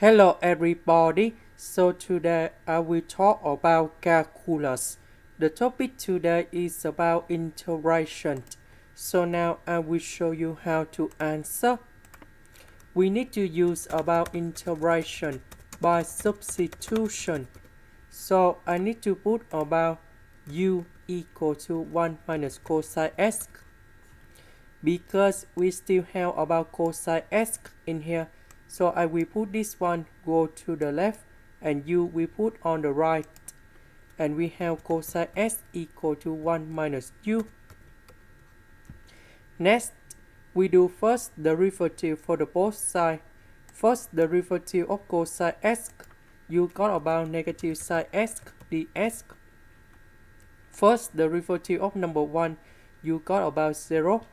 Hello everybody, so today I will talk about calculus. The topic today is about integration. So now I will show you how to answer. We need to use about integration by substitution. So I need to put about u equal to 1 minus cosine x. Because we still have about cosine x in here, so I will put this one go to the left and u will put on the right, and we have cosine x equal to 1 minus u. Next, we do first derivative for the both sides. First derivative of cosine x, you got about negative sine x dx. First derivative of number 1, you got about 0.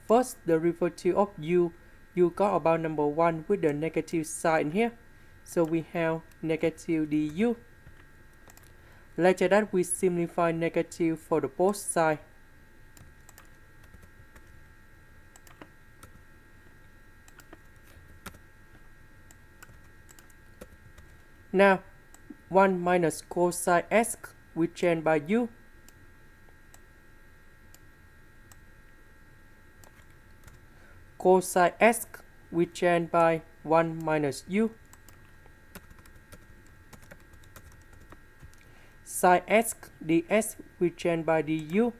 First derivative of u, you got about number 1 with the negative sign here. So we have negative du. Later that we simplify negative for the both sides. Now 1 minus cosine x we change by u. Cosine x we change by 1 minus u. Sin x dx we change by du.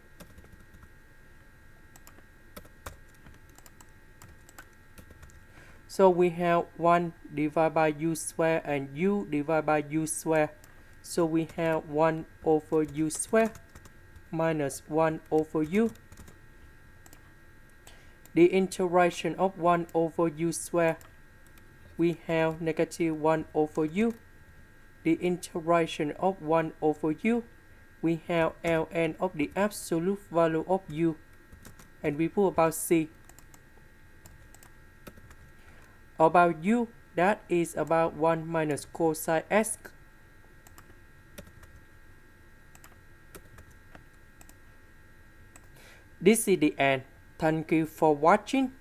So we have 1 divided by u square and u divided by u square. So we have 1 over u square minus 1 over u. The integration of 1 over u square, we have negative 1 over u. The integration of 1 over u, we have ln of the absolute value of u, and we put about c. About u, that is about 1 minus cosine x. This is the end. Thank you for watching.